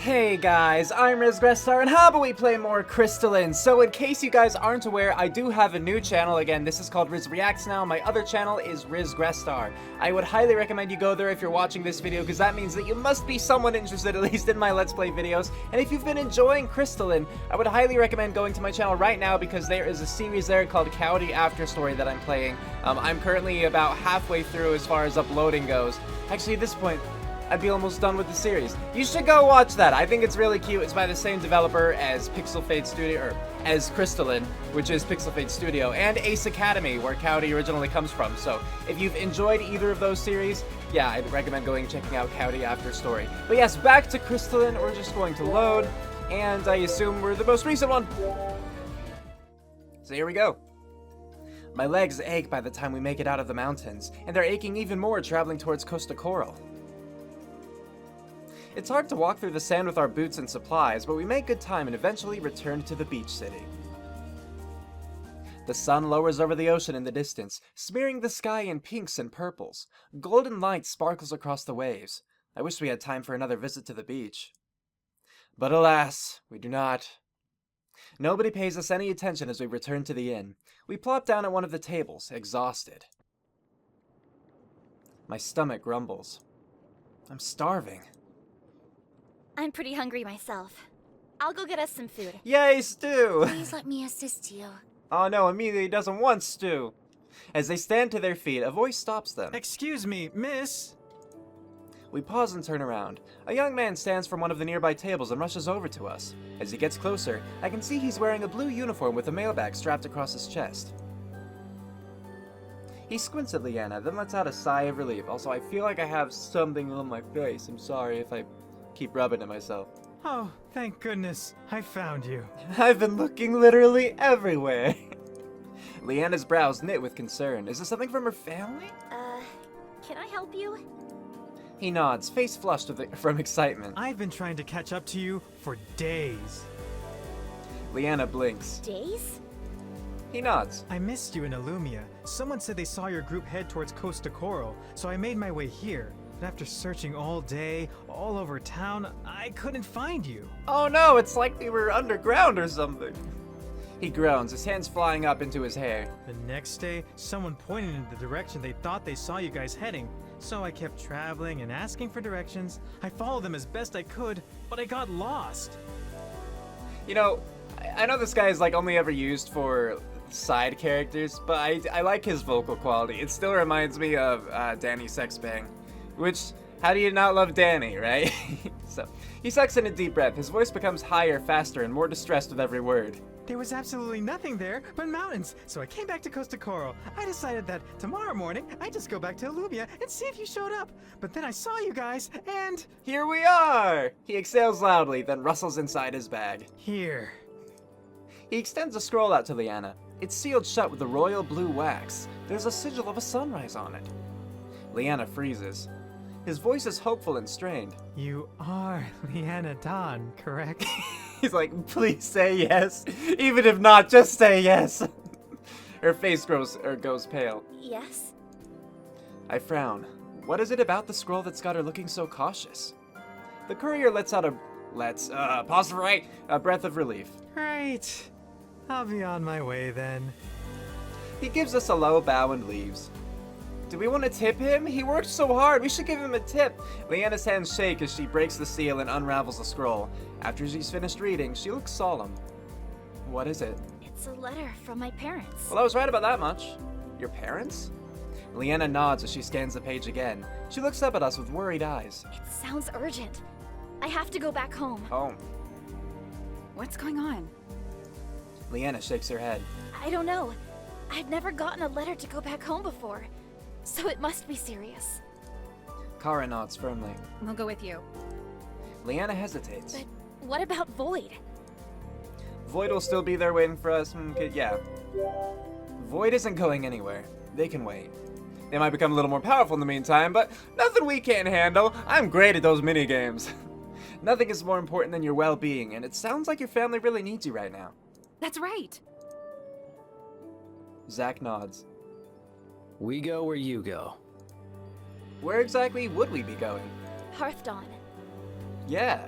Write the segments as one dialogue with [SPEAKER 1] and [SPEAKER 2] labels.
[SPEAKER 1] Hey guys, I'm Grestar, and how about we play more Crystalline? So in case you guys aren't aware, I do have a new channel. Again, this is called Riz Reacts now. My other channel is Riz Grestar. I would highly recommend you go there if you're watching this video, because that means that you must be somewhat interested, at least in my Let's Play videos. And if you've been enjoying Crystalline, I would highly recommend going to my channel right now, because there is a series there called Coyote After Story that I'm playing. I'm currently about halfway through as far as uploading goes. Actually, at this point, I'd be almost done with the series. You should go watch that. I think it's really cute. It's by the same developer as Pixel Fade Studio, or as Crystalline, which is Pixel Fade Studio, and Ace Academy, where Coyote originally comes from. So if you've enjoyed either of those series, yeah, I'd recommend going and checking out Coyote After Story. But yes, back to Crystalline. We're just going to load, and I assume we're the most recent one. So here we go. My legs ache by the time we make it out of the mountains, and they're aching even more traveling towards Costa Coral. It's hard to walk through the sand with our boots and supplies, but we make good time and eventually return to the beach city. The sun lowers over the ocean in the distance, smearing the sky in pinks and purples. Golden light sparkles across the waves. I wish we had time for another visit to the beach. But alas, we do not. Nobody pays us any attention as we return to the inn. We plop down at one of the tables, exhausted. My stomach grumbles. I'm starving.
[SPEAKER 2] I'm pretty hungry myself. I'll go get us some food.
[SPEAKER 1] Yay, stew!
[SPEAKER 2] Please let me assist you.
[SPEAKER 1] Oh no, immediately doesn't want stew. As they stand to their feet, a voice stops them.
[SPEAKER 3] Excuse me, miss?
[SPEAKER 1] We pause and turn around. A young man stands from one of the nearby tables and rushes over to us. As he gets closer, I can see he's wearing a blue uniform with a mailbag strapped across his chest. He squints at Leanna, then lets out a sigh of relief. Also, I feel like I have something on my face. I'm sorry if I keep rubbing at myself.
[SPEAKER 3] Oh, thank goodness. I found you.
[SPEAKER 1] I've been looking literally everywhere. Leanna's brows knit with concern. Is this something from her family?
[SPEAKER 2] Can I help you?
[SPEAKER 1] He nods, face flushed from excitement.
[SPEAKER 3] I've been trying to catch up to you for days.
[SPEAKER 1] Leanna blinks.
[SPEAKER 2] Days?
[SPEAKER 1] He nods.
[SPEAKER 3] I missed you in Illumia. Someone said they saw your group head towards Costa Coral, so I made my way here. But after searching all day, all over town, I couldn't find you.
[SPEAKER 1] Oh no, it's like we were underground or something. He groans, his hands flying up into his hair.
[SPEAKER 3] The next day, someone pointed in the direction they thought they saw you guys heading. So I kept traveling and asking for directions. I followed them as best I could, but I got lost.
[SPEAKER 1] You know, I know this guy is like only ever used for side characters, but I like his vocal quality. It still reminds me of Danny Sexbang. Which, how do you not love Danny, right? So, he sucks in a deep breath. His voice becomes higher, faster, and more distressed with every word.
[SPEAKER 3] There was absolutely nothing there but mountains, so I came back to Costa Coral. I decided that tomorrow morning, I'd just go back to Illumia and see if you showed up. But then I saw you guys, and...
[SPEAKER 1] Here we are! He exhales loudly, then rustles inside his bag.
[SPEAKER 3] Here.
[SPEAKER 1] He extends a scroll out to Leanna. It's sealed shut with a royal blue wax. There's a sigil of a sunrise on it. Leanna freezes. His voice is hopeful and strained.
[SPEAKER 3] You are Leanna Dawn, correct?
[SPEAKER 1] He's like, please say yes. Even if not, just say yes. Her face goes pale.
[SPEAKER 2] Yes?
[SPEAKER 1] I frown. What is it about the scroll that's got her looking so cautious? The courier lets out a breath of relief.
[SPEAKER 3] Right. I'll be on my way then.
[SPEAKER 1] He gives us a low bow and leaves. Do we want to tip him? He worked so hard. We should give him a tip. Leanna's hands shake as she breaks the seal and unravels the scroll. After she's finished reading, she looks solemn. What is it?
[SPEAKER 2] It's a letter from my parents.
[SPEAKER 1] Well, I was right about that much. Your parents? Leanna nods as she scans the page again. She looks up at us with worried eyes.
[SPEAKER 2] It sounds urgent. I have to go back home.
[SPEAKER 1] Home?
[SPEAKER 4] What's going on?
[SPEAKER 1] Leanna shakes her head.
[SPEAKER 2] I don't know. I've never gotten a letter to go back home before. So it must be serious.
[SPEAKER 1] Kara nods firmly.
[SPEAKER 4] We'll go with you.
[SPEAKER 1] Leanna hesitates.
[SPEAKER 2] But what about Void?
[SPEAKER 1] Void will still be there waiting for us. Yeah. Void isn't going anywhere. They can wait. They might become a little more powerful in the meantime, but nothing we can't handle. I'm great at those mini-games. Nothing is more important than your well-being, and it sounds like your family really needs you right now.
[SPEAKER 4] That's right.
[SPEAKER 1] Zach nods.
[SPEAKER 5] We go where you go.
[SPEAKER 1] Where exactly would we be going?
[SPEAKER 2] Hearthdawn.
[SPEAKER 1] Yeah,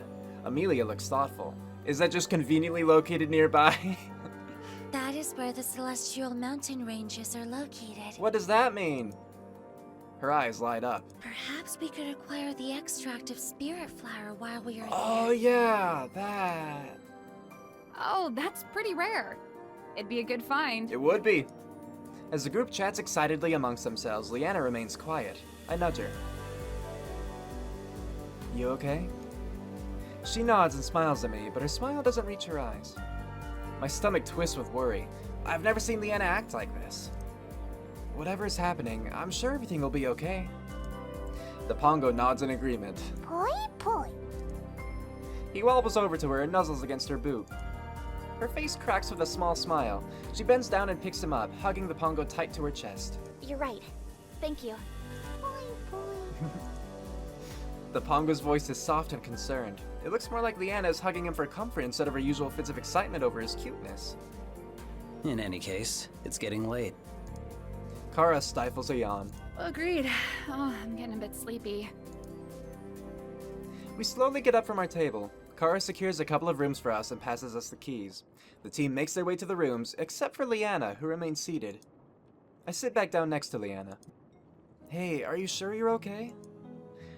[SPEAKER 1] Amelia looks thoughtful. Is that just conveniently located nearby?
[SPEAKER 6] That is where the celestial mountain ranges are located.
[SPEAKER 1] What does that mean? Her eyes light up.
[SPEAKER 6] Perhaps we could acquire the extract of spirit flower while we are
[SPEAKER 1] Oh
[SPEAKER 6] there.
[SPEAKER 1] yeah, that.
[SPEAKER 4] Oh, that's pretty rare. It'd be a good find.
[SPEAKER 1] It would be. As the group chats excitedly amongst themselves, Leanna remains quiet. I nudge her. You okay? She nods and smiles at me, but her smile doesn't reach her eyes. My stomach twists with worry. I've never seen Leanna act like this. Whatever is happening, I'm sure everything will be okay. The Pongo nods in agreement.
[SPEAKER 2] Poi poi.
[SPEAKER 1] He wobbles over to her and nuzzles against her boot. Her face cracks with a small smile. She bends down and picks him up, hugging the Pongo tight to her chest.
[SPEAKER 2] You're right. Thank you. Poi poi.
[SPEAKER 1] The Pongo's voice is soft and concerned. It looks more like Leanna is hugging him for comfort instead of her usual fits of excitement over his cuteness.
[SPEAKER 5] In any case, it's getting late.
[SPEAKER 1] Kara stifles a yawn.
[SPEAKER 4] Agreed. Oh, I'm getting a bit sleepy.
[SPEAKER 1] We slowly get up from our table. Kara secures a couple of rooms for us and passes us the keys. The team makes their way to the rooms, except for Leanna, who remains seated. I sit back down next to Leanna. Hey, are you sure you're okay?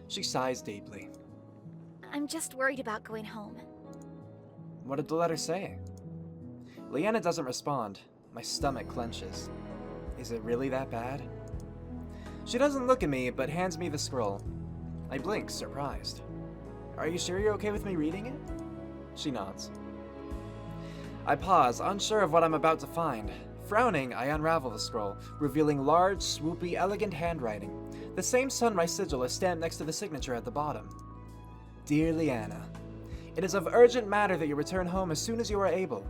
[SPEAKER 1] She sighs deeply.
[SPEAKER 2] I'm just worried about going home.
[SPEAKER 1] What did the letter say? Leanna doesn't respond. My stomach clenches. Is it really that bad? She doesn't look at me, but hands me the scroll. I blink, surprised. Are you sure you're okay with me reading it? She nods. I pause, unsure of what I'm about to find. Frowning, I unravel the scroll, revealing large, swoopy, elegant handwriting. The same sunrise sigil is stamped next to the signature at the bottom. Dear Leanna, it is of urgent matter that you return home as soon as you are able.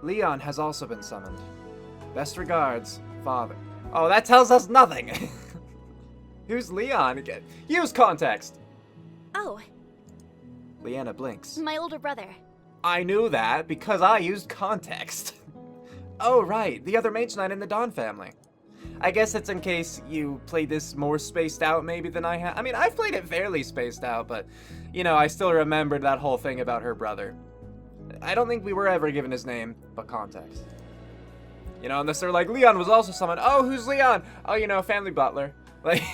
[SPEAKER 1] Leon has also been summoned. Best regards, Father. Oh, that tells us nothing! Who's Leon again? Use context!
[SPEAKER 2] Oh,
[SPEAKER 1] Leanna blinks.
[SPEAKER 2] my older brother.
[SPEAKER 1] I knew that because I used context. Oh, right, the other Mage Knight in the Dawn family. I guess it's in case you played this more spaced out maybe than I have. I mean, I've played it fairly spaced out, but, you know, I still remembered that whole thing about her brother. I don't think we were ever given his name, but context. You know, unless they're like, Leon was also summoned. Oh, who's Leon? Oh, you know, family butler. Like,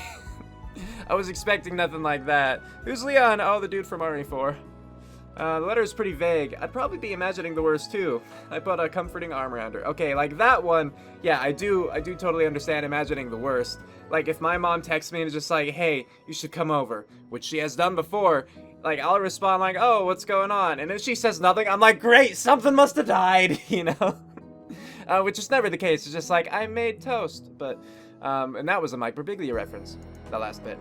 [SPEAKER 1] I was expecting nothing like that. Who's Leon? Oh, the dude from RE4. The letter is pretty vague. I'd probably be imagining the worst too. I put a comforting arm around her. Okay, like that one, yeah, I do totally understand imagining the worst. Like if my mom texts me and is just like, hey, you should come over, which she has done before, like I'll respond like, oh, what's going on? And if she says nothing, I'm like, great, something must have died, you know? Which is never the case. It's just like, I made toast, but, and that was a Mike Birbiglia reference, the last bit.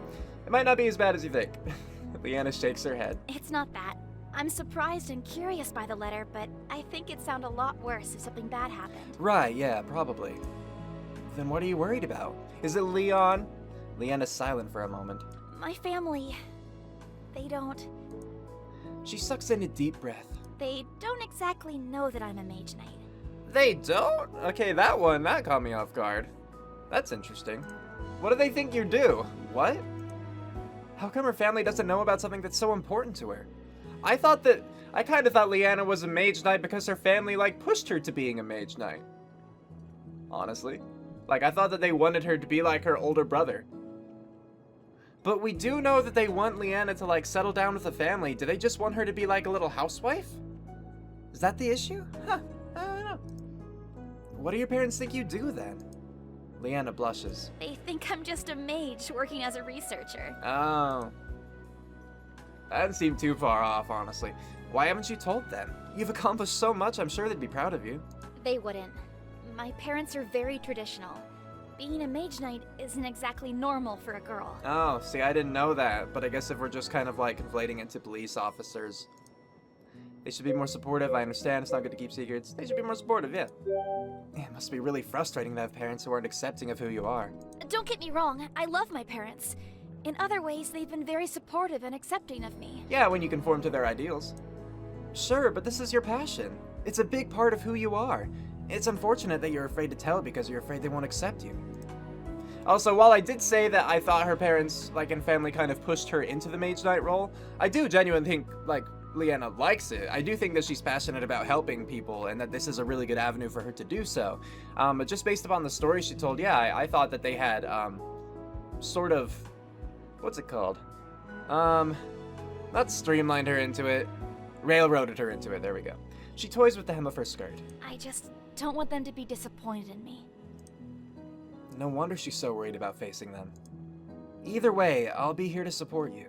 [SPEAKER 1] It might not be as bad as you think. Leanna shakes her head.
[SPEAKER 2] It's not that. I'm surprised and curious by the letter, but I think it'd sound a lot worse if something bad happened.
[SPEAKER 1] Right, yeah, probably. Then what are you worried about? Is it Leon? Leanna's silent for a moment.
[SPEAKER 2] My family, they don't
[SPEAKER 1] She sucks in a deep breath.
[SPEAKER 2] exactly know that I'm a Mage Knight.
[SPEAKER 1] They don't? Okay, that caught me off guard. That's interesting. What do they think you do? What? How come her family doesn't know about something that's so important to her? I kind of thought Leanna was a Mage Knight because her family, like, pushed her to being a Mage Knight. Honestly. Like, I thought that they wanted her to be like her older brother. But we do know that they want Leanna to, like, settle down with a family. Do they just want her to be like a little housewife? Is that the issue? Huh, I don't know. What do your parents think you do then? Leanna blushes.
[SPEAKER 2] They think I'm just a mage working as a researcher.
[SPEAKER 1] Oh. That doesn't seem too far off, honestly. Why haven't you told them? You've accomplished so much, I'm sure they'd be proud of you.
[SPEAKER 2] They wouldn't. My parents are very traditional. Being a Mage Knight isn't exactly normal for a girl.
[SPEAKER 1] Oh, see, I didn't know that, but I guess if we're just kind of like conflating into police officers, they should be more supportive. I understand it's not good to keep secrets. They should be more supportive, yeah. It must be really frustrating to have parents who aren't accepting of who you are.
[SPEAKER 2] Don't get me wrong, I love my parents. In other ways, they've been very supportive and accepting of me.
[SPEAKER 1] Yeah, when you conform to their ideals. Sure, but this is your passion. It's a big part of who you are. It's unfortunate that you're afraid to tell because you're afraid they won't accept you. Also, while I did say that I thought her parents, like, and family kind of pushed her into the Mage Knight role, I do genuinely think, like, Leanna likes it. I do think that she's passionate about helping people and that this is a really good avenue for her to do so. But just based upon the story she told, yeah, I thought that they had, sort of, what's it called? Not streamlined her into it, railroaded her into it, there we go. She toys with the hem of her skirt.
[SPEAKER 2] I just don't want them to be disappointed in me.
[SPEAKER 1] No wonder she's so worried about facing them. Either way, I'll be here to support you.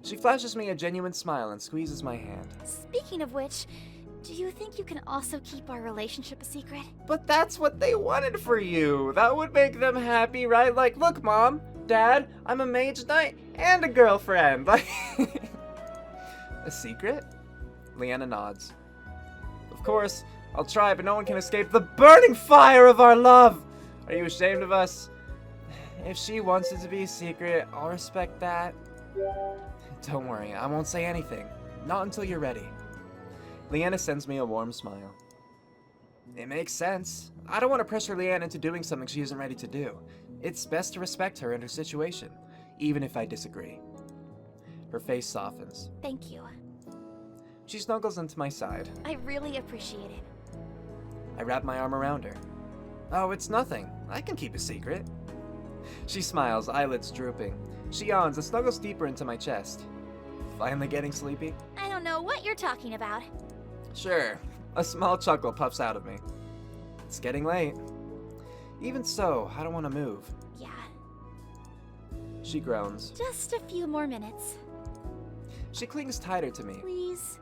[SPEAKER 1] She flashes me a genuine smile and squeezes my hand.
[SPEAKER 2] Speaking of which, do you think you can also keep our relationship a secret?
[SPEAKER 1] But that's what they wanted for you. That would make them happy, right? Like, look, Mom, Dad, I'm a mage knight and a girlfriend. Like, a secret? Leanna nods. Of course, I'll try, but no one can escape the burning fire of our love. Are you ashamed of us? If she wants it to be a secret, I'll respect that. Don't worry, I won't say anything. Not until you're ready. Leanna sends me a warm smile. It makes sense. I don't want to pressure Leanna into doing something she isn't ready to do. It's best to respect her and her situation, even if I disagree. Her face softens.
[SPEAKER 2] Thank you.
[SPEAKER 1] She snuggles into my side.
[SPEAKER 2] I really appreciate it.
[SPEAKER 1] I wrap my arm around her. Oh, it's nothing. I can keep a secret. She smiles, eyelids drooping. She yawns and snuggles deeper into my chest. Finally getting sleepy?
[SPEAKER 2] I don't know what you're talking about.
[SPEAKER 1] Sure. A small chuckle puffs out of me. It's getting late. Even so, I don't want to move.
[SPEAKER 2] Yeah,
[SPEAKER 1] She groans.
[SPEAKER 2] just a few more minutes.
[SPEAKER 1] She clings tighter to me.
[SPEAKER 2] Please.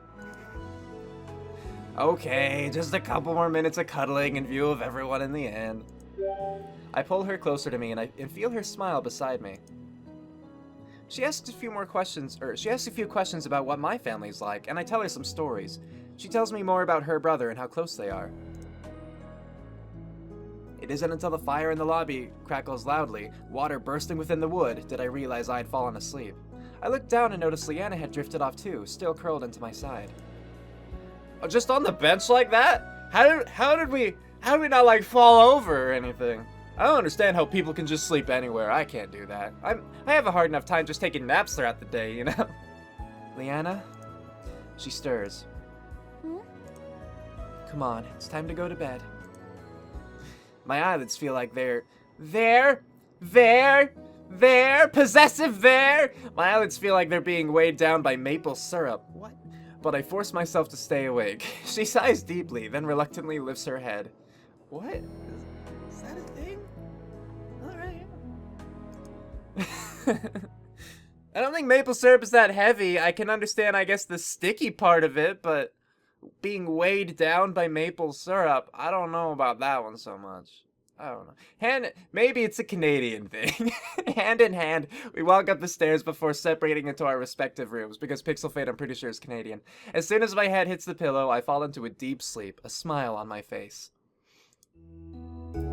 [SPEAKER 1] Okay, just a couple more minutes of cuddling in view of everyone in the end. I pull her closer to me and feel her smile beside me. She asks a few questions about what my family's like, and I tell her some stories. She tells me more about her brother and how close they are. It isn't until the fire in the lobby crackles loudly, water bursting within the wood, did I realize I had fallen asleep. I looked down and noticed Leanna had drifted off too, still curled into my side. Oh, just on the bench like that? How did we not like fall over or anything? I don't understand how people can just sleep anywhere. I can't do that. I have a hard enough time just taking naps throughout the day, you know? Leanna? She stirs.
[SPEAKER 2] Hmm?
[SPEAKER 1] Come on, it's time to go to bed. My eyelids feel like they're possessive there. My eyelids feel like they're being weighed down by maple syrup. What? But I force myself to stay awake. She sighs deeply, then reluctantly lifts her head. What? Is that a thing? Alright. I don't think maple syrup is that heavy. I can understand, I guess, the sticky part of it, but being weighed down by maple syrup, I don't know about that one so much. I don't know. Maybe it's a Canadian thing. Hand in hand, we walk up the stairs before separating into our respective rooms, because Pixel Fate, I'm pretty sure, is Canadian. As soon as my head hits the pillow, I fall into a deep sleep, a smile on my face.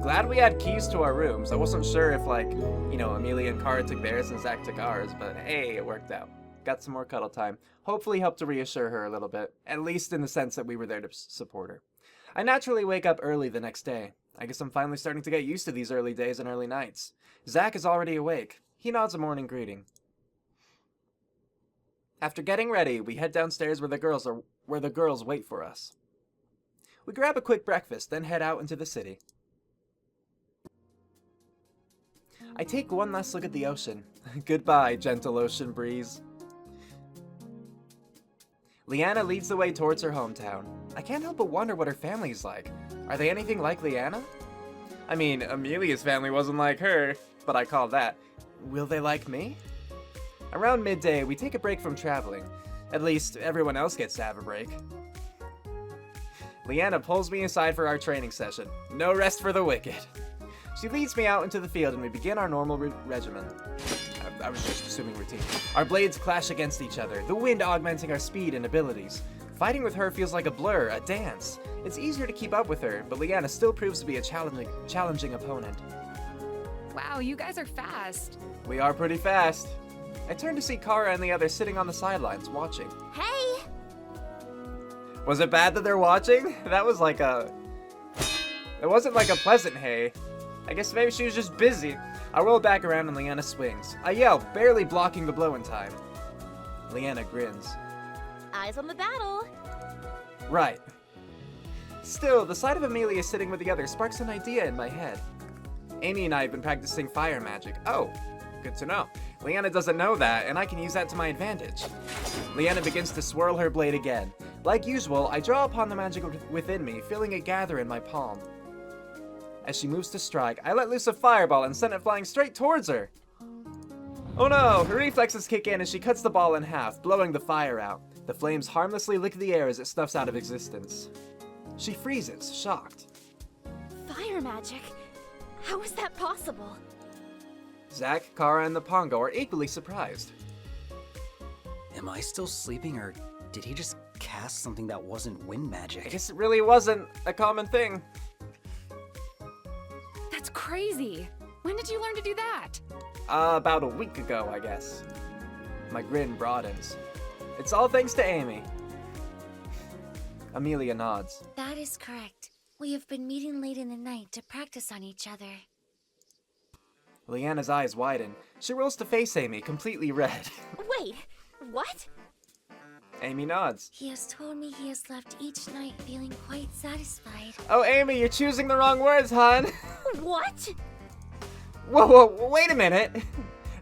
[SPEAKER 1] Glad we had keys to our rooms. I wasn't sure if, like, you know, Amelia and Kara took theirs and Zach took ours, but hey, it worked out. Got some more cuddle time. Hopefully helped to reassure her a little bit, at least in the sense that we were there to support her. I naturally wake up early the next day. I guess I'm finally starting to get used to these early days and early nights. Zach is already awake. He nods a morning greeting. After getting ready, we head downstairs where the girls wait for us. We grab a quick breakfast, then head out into the city. I take one last look at the ocean. Goodbye, gentle ocean breeze. Leanna leads the way towards her hometown. I can't help but wonder what her family's like. Are they anything like Leanna? I mean, Amelia's family wasn't like her, but I call that. Will they like me? Around midday, we take a break from traveling. At least, everyone else gets to have a break. Leanna pulls me aside for our training session. No rest for the wicked. She leads me out into the field and we begin our normal regimen. I was just assuming routine. Our blades clash against each other, the wind augmenting our speed and abilities. Fighting with her feels like a blur, a dance. It's easier to keep up with her, but Leanna still proves to be a challenging opponent.
[SPEAKER 4] Wow, you guys are fast.
[SPEAKER 1] We are pretty fast. I turn to see Kara and the others sitting on the sidelines, watching.
[SPEAKER 2] Hey!
[SPEAKER 1] Was it bad that they're watching? That was like a... It wasn't like a pleasant hey. I guess maybe she was just busy. I roll back around and Leanna swings. I yell, barely blocking the blow in time. Leanna grins.
[SPEAKER 2] eyes on the battle.
[SPEAKER 1] Right. Still, the sight of Amelia sitting with the others sparks an idea in my head. Amy and I have been practicing fire magic. Oh, good to know. Leanna doesn't know that, and I can use that to my advantage. Leanna begins to swirl her blade again. Like usual, I draw upon the magic within me, feeling it gather in my palm. As she moves to strike, I let loose a fireball and send it flying straight towards her. Oh no! Her reflexes kick in as she cuts the ball in half, blowing the fire out. The flames harmlessly lick the air as it snuffs out of existence. She freezes, shocked.
[SPEAKER 2] Fire magic? How is that possible?
[SPEAKER 1] Zack, Kara, and the Pongo are equally surprised.
[SPEAKER 5] Am I still sleeping, or did he just cast something that wasn't wind
[SPEAKER 1] I
[SPEAKER 5] magic?
[SPEAKER 1] guess it really wasn't a common thing.
[SPEAKER 4] That's crazy. When did you learn to do that?
[SPEAKER 1] About a week ago, I guess. My grin broadens. It's all thanks to Amy. Amelia nods.
[SPEAKER 6] That is correct. We have been meeting late in the night to practice on each other.
[SPEAKER 1] Leanna's eyes widen. She rolls to face Amy, completely red.
[SPEAKER 2] Wait, what?
[SPEAKER 1] Amy nods.
[SPEAKER 6] He has told me he has left each night feeling quite satisfied.
[SPEAKER 1] Oh, Amy, you're choosing the wrong words, hon.
[SPEAKER 2] What?
[SPEAKER 1] Whoa, wait a minute.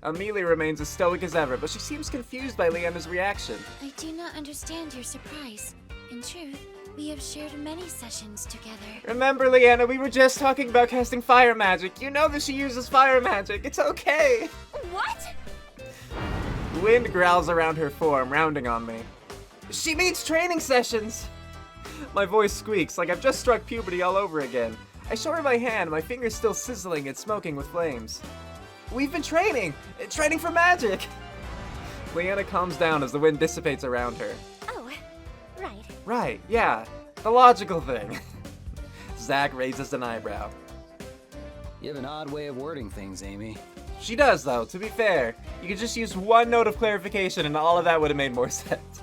[SPEAKER 1] Amelia remains as stoic as ever, but she seems confused by Leanna's reaction.
[SPEAKER 6] I do not understand your surprise. In truth, we have shared many sessions together.
[SPEAKER 1] Remember, Leanna, we were just talking about casting fire magic. You know that she uses fire magic. It's okay.
[SPEAKER 2] What?
[SPEAKER 1] Wind growls around her form, rounding on me. She means training sessions! My voice squeaks like I've just struck puberty all over again. I show her my hand, my fingers still sizzling and smoking with flames. We've been training for magic! Leanna calms down as the wind dissipates around her.
[SPEAKER 2] Oh, right.
[SPEAKER 1] Right, yeah, the logical thing. Zack raises an eyebrow.
[SPEAKER 5] You have an odd way of wording things, Amy.
[SPEAKER 1] She does, though, to be fair. You could just use one note of clarification and all of that would have made more sense.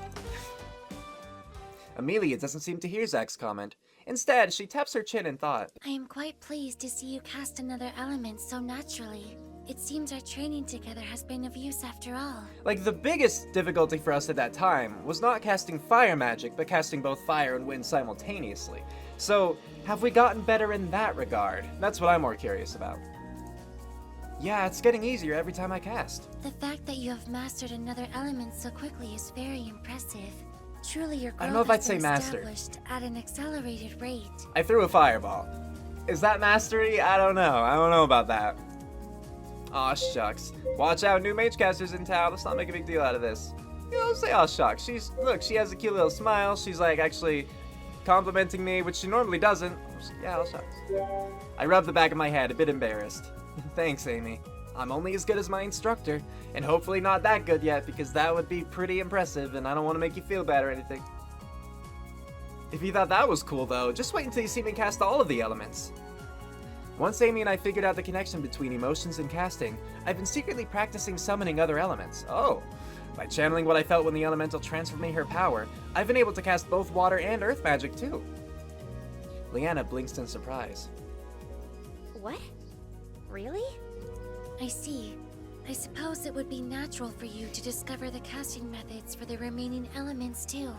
[SPEAKER 1] Amelia doesn't seem to hear Zack's comment. Instead, she taps her chin in thought.
[SPEAKER 6] I am quite pleased to see you cast another element so naturally. It seems our training together has been of use after all.
[SPEAKER 1] Like, the biggest difficulty for us at that time was not casting fire magic, but casting both fire and wind simultaneously. So, have we gotten better in that regard? That's what I'm more curious about. Yeah, it's getting easier every time I cast.
[SPEAKER 6] The fact that you have mastered another element so quickly is very impressive. Truly, your growth
[SPEAKER 1] I don't know if
[SPEAKER 6] has
[SPEAKER 1] I'd say
[SPEAKER 6] been
[SPEAKER 1] master.
[SPEAKER 6] established at an accelerated rate.
[SPEAKER 1] I threw a fireball. Is that mastery? I don't know. I don't know about that. Aw, shucks. Watch out, new magecasters in town. Let's not make a big deal out of this. You know, say aw, shucks. Look, she has a cute little smile. She's like actually complimenting me, which she normally doesn't. Yeah, aw, shucks. I rub the back of my head, a bit embarrassed. Thanks, Amy. I'm only as good as my instructor, and hopefully not that good yet, because that would be pretty impressive, and I don't want to make you feel bad or anything. If you thought that was cool, though, just wait until you see me cast all of the elements. Once Amy and I figured out the connection between emotions and casting, I've been secretly practicing summoning other elements. Oh, by channeling what I felt when the elemental transferred me her power, I've been able to cast both water and earth magic, too. Leanna blinks in surprise.
[SPEAKER 2] What? Really?
[SPEAKER 6] I see. I suppose it would be natural for you to discover the casting methods for the remaining elements too.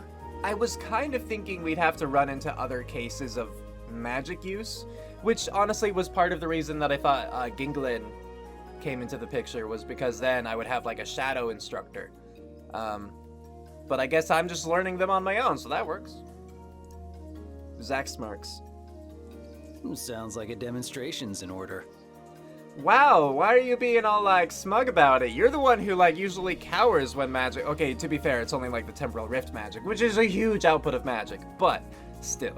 [SPEAKER 1] I was kind of thinking we'd have to run into other cases of magic use, which honestly was part of the reason that I thought Ginglin came into the picture, was because then I would have like a shadow instructor. But I guess I'm just learning them on my own, so that works. Zack smirks.
[SPEAKER 5] Sounds like a demonstration's in order.
[SPEAKER 1] Wow, why are you being all like smug about it? You're the one who like usually cowers when magic. Okay, to be fair, it's only like the temporal rift magic, which is a huge output of magic, but still.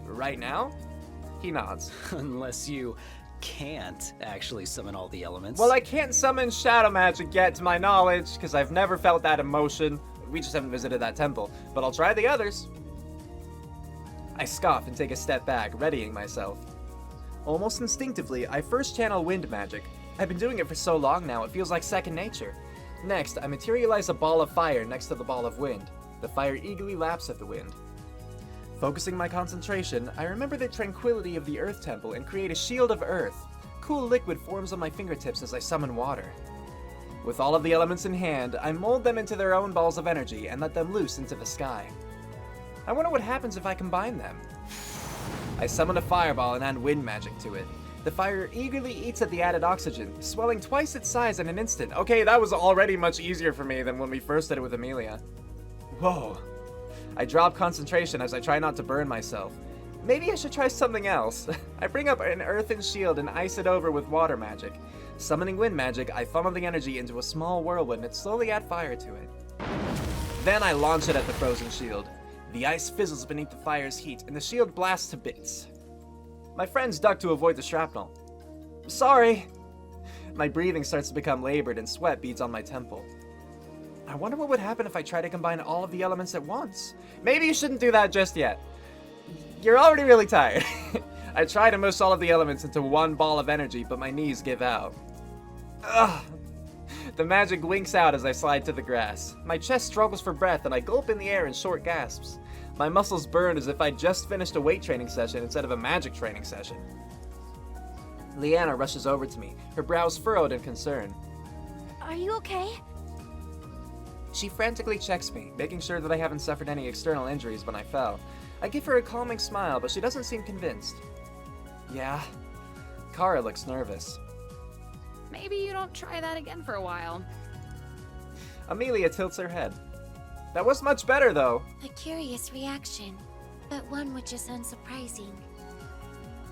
[SPEAKER 1] Right now? He nods.
[SPEAKER 5] Unless you can't actually summon all the elements.
[SPEAKER 1] Well, I can't summon shadow magic yet to my knowledge, because I've never felt that emotion. We just haven't visited that temple, but I'll try the others. I scoff and take a step back, readying myself. Almost instinctively, I first channel wind magic. I've been doing it for so long now, it feels like second nature. Next, I materialize a ball of fire next to the ball of wind. The fire eagerly laps at the wind. Focusing my concentration, I remember the tranquility of the Earth Temple and create a shield of earth. Cool liquid forms on my fingertips as I summon water. With all of the elements in hand, I mold them into their own balls of energy and let them loose into the sky. I wonder what happens if I combine them. I summon a fireball and add wind magic to it. The fire eagerly eats at the added oxygen, swelling twice its size in an instant. Okay, that was already much easier for me than when we first did it with Amelia. Whoa. I drop concentration as I try not to burn myself. Maybe I should try something else. I bring up an earthen shield and ice it over with water magic. Summoning wind magic, I funnel the energy into a small whirlwind and slowly add fire to it. Then I launch it at the frozen shield. The ice fizzles beneath the fire's heat, and the shield blasts to bits. My friends duck to avoid the shrapnel. Sorry! My breathing starts to become labored and sweat beads on my temple. I wonder what would happen if I try to combine all of the elements at once. Maybe you shouldn't do that just yet. You're already really tired. I try to mush all of the elements into one ball of energy, but my knees give out. Ugh! The magic winks out as I slide to the grass. My chest struggles for breath and I gulp in the air in short gasps. My muscles burn as if I'd just finished a weight training session instead of a magic training session. Leanna rushes over to me, her brows furrowed in concern.
[SPEAKER 2] Are you okay?
[SPEAKER 1] She frantically checks me, making sure that I haven't suffered any external injuries when I fell. I give her a calming smile, but she doesn't seem convinced. Yeah. Kara looks nervous.
[SPEAKER 4] Maybe you don't try that again for a while.
[SPEAKER 1] Amelia tilts her head. That was much better, though.
[SPEAKER 6] A curious reaction, but one which is unsurprising.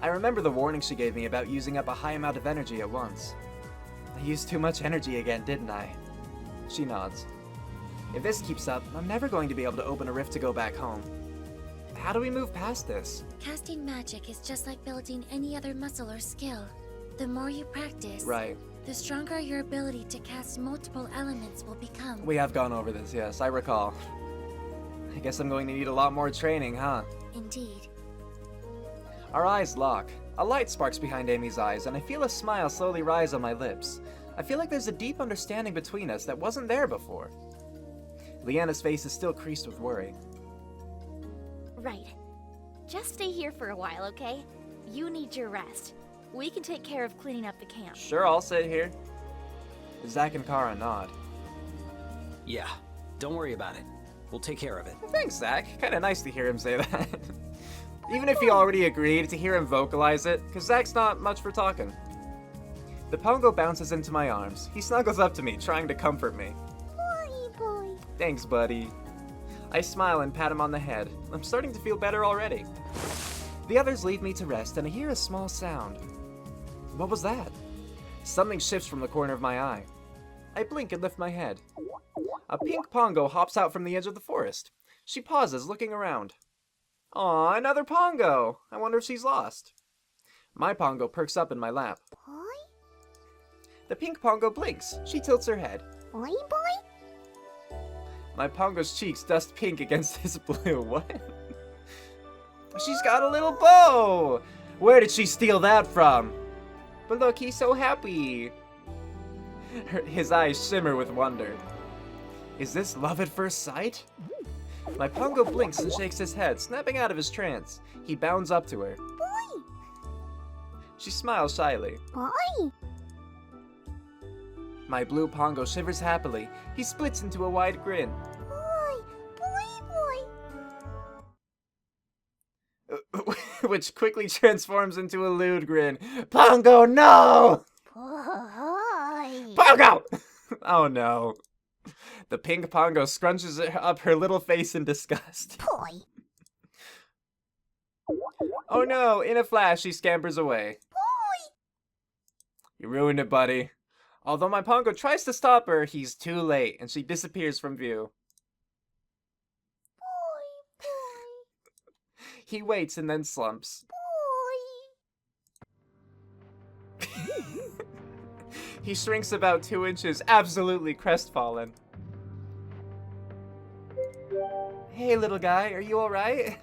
[SPEAKER 1] I remember the warning she gave me about using up a high amount of energy at once. I used too much energy again, didn't I? She nods. If this keeps up, I'm never going to be able to open a rift to go back home. How do we move past this?
[SPEAKER 6] Casting magic is just like building any other muscle or skill. The more you practice,
[SPEAKER 1] Right.
[SPEAKER 6] the stronger your ability to cast multiple elements will become.
[SPEAKER 1] We have gone over this, yes, I recall. I guess I'm going to need a lot more training, huh?
[SPEAKER 6] Indeed.
[SPEAKER 1] Our eyes lock. A light sparks behind Amy's eyes, and I feel a smile slowly rise on my lips. I feel like there's a deep understanding between us that wasn't there before. Leanna's face is still creased with worry.
[SPEAKER 2] Right. Just stay here for a while, okay? You need your rest. We can take care of cleaning up the camp.
[SPEAKER 1] Sure, I'll sit here. Zach and Kara nod.
[SPEAKER 5] Yeah, don't worry about it. We'll take care of it.
[SPEAKER 1] Thanks, Zach. Kinda nice to hear him say that. Even if he already agreed, to hear him vocalize it, because Zach's not much for talking. The Pongo bounces into my arms. He snuggles up to me, trying to comfort me.
[SPEAKER 2] Boy.
[SPEAKER 1] Thanks, buddy. I smile and pat him on the head. I'm starting to feel better already. The others leave me to rest, and I hear a small sound. What was that? Something shifts from the corner of my eye. I blink and lift my head. A pink Pongo hops out from the edge of the forest. She pauses, looking around. Aw, another Pongo! I wonder if she's lost. My Pongo perks up in my lap. The pink Pongo blinks. She tilts her head.
[SPEAKER 2] Boy.
[SPEAKER 1] My Pongo's cheeks dust pink against his blue. What? She's got a little bow! Where did she steal that from? But look, he's so happy. His eyes shimmer with wonder. Is this love at first sight? My Pongo blinks and shakes his head, snapping out of his trance. He bounds up to her.
[SPEAKER 2] Boy.
[SPEAKER 1] She smiles shyly.
[SPEAKER 2] Boy.
[SPEAKER 1] My blue Pongo shivers happily. He splits into a wide grin.
[SPEAKER 2] Boy.
[SPEAKER 1] Which quickly transforms into a lewd grin. Pongo, no!
[SPEAKER 2] Boy.
[SPEAKER 1] Pongo! Oh no. The pink Pongo scrunches up her little face in disgust.
[SPEAKER 2] Boy.
[SPEAKER 1] Oh no, in a flash she scampers away.
[SPEAKER 2] Boy.
[SPEAKER 1] You ruined it, buddy. Although my Pongo tries to stop her, he's too late, and she disappears from view. He waits and then slumps. He shrinks about 2 inches, absolutely crestfallen. Hey, little guy, are you alright?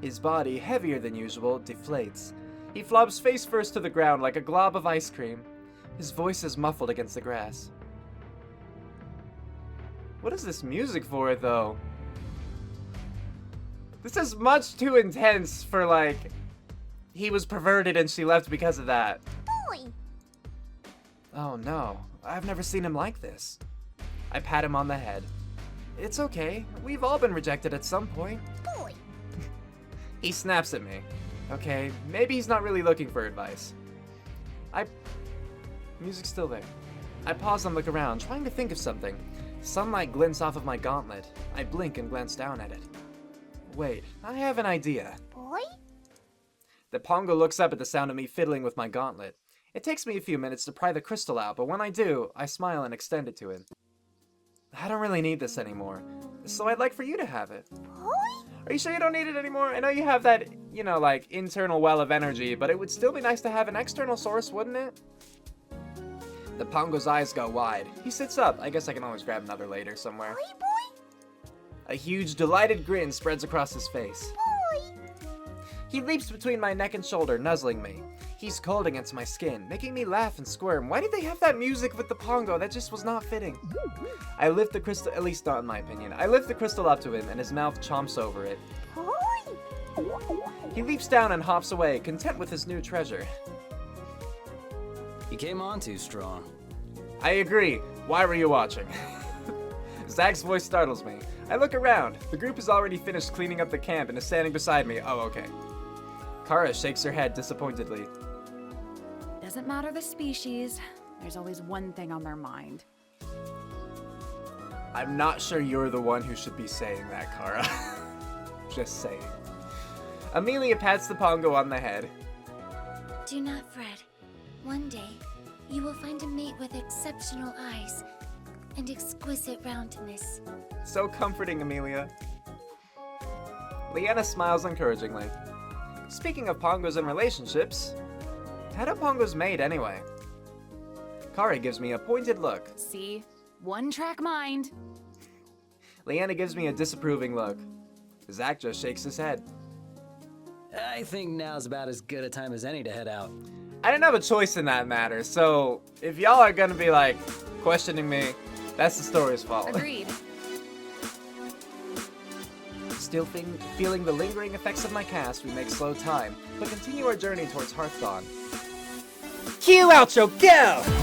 [SPEAKER 1] His body, heavier than usual, deflates. He flops face first to the ground like a glob of ice cream. His voice is muffled against the grass. What is this music for, though? This is much too intense for, like, he was perverted and she left because of that.
[SPEAKER 2] Boy.
[SPEAKER 1] Oh no, I've never seen him like this. I pat him on the head. It's okay, we've all been rejected at some point.
[SPEAKER 2] Boy.
[SPEAKER 1] He snaps at me. Okay, maybe he's not really looking for advice. Music's still there. I pause and look around, trying to think of something. Sunlight glints off of my gauntlet. I blink and glance down at it. Wait, I have an idea.
[SPEAKER 2] Boy?
[SPEAKER 1] The Pongo looks up at the sound of me fiddling with my gauntlet. It takes me a few minutes to pry the crystal out, but when I do, I smile and extend it to him. I don't really need this anymore, so I'd like for you to have it.
[SPEAKER 2] Boy?
[SPEAKER 1] Are you sure you don't need it anymore? I know you have that, like, internal well of energy, but it would still be nice to have an external source, wouldn't it? The Pongo's eyes go wide. He sits up. I guess I can always grab another later somewhere.
[SPEAKER 2] Boy?
[SPEAKER 1] A huge, delighted grin spreads across his face.
[SPEAKER 2] Boy?
[SPEAKER 1] He leaps between my neck and shoulder, nuzzling me. He's cold against my skin, making me laugh and squirm. Why did they have that music with the Pongo? That just was not fitting. I lift the crystal, at least not in my opinion. I lift the crystal up to him, and his mouth chomps over it.
[SPEAKER 2] Boy?
[SPEAKER 1] He leaps down and hops away, content with his new treasure.
[SPEAKER 5] You came on too strong.
[SPEAKER 1] I agree. Why were you watching? Zach's voice startles me. I look around. The group has already finished cleaning up the camp and is standing beside me. Oh, okay. Kara shakes her head disappointedly.
[SPEAKER 4] Doesn't matter the species, there's always one thing on their mind.
[SPEAKER 1] I'm not sure you're the one who should be saying that, Kara. Just saying. Amelia pats the Pongo on the head.
[SPEAKER 6] Do not fret. One day, you will find a mate with exceptional eyes and exquisite roundness.
[SPEAKER 1] So comforting, Amelia. Leanna smiles encouragingly. Speaking of Pongos and relationships, how do Pongos mate anyway? Kara gives me a pointed look.
[SPEAKER 4] See? One-track mind.
[SPEAKER 1] Leanna gives me a disapproving look. Zach just shakes his head.
[SPEAKER 5] I think now's about as good a time as any to head out.
[SPEAKER 1] I didn't have a choice in that matter, so if y'all are gonna be like questioning me, that's the story's fault.
[SPEAKER 4] Agreed.
[SPEAKER 1] Still feeling the lingering effects of my cast, we make slow time, but continue our journey towards Hearthdawn. Cue outro, go!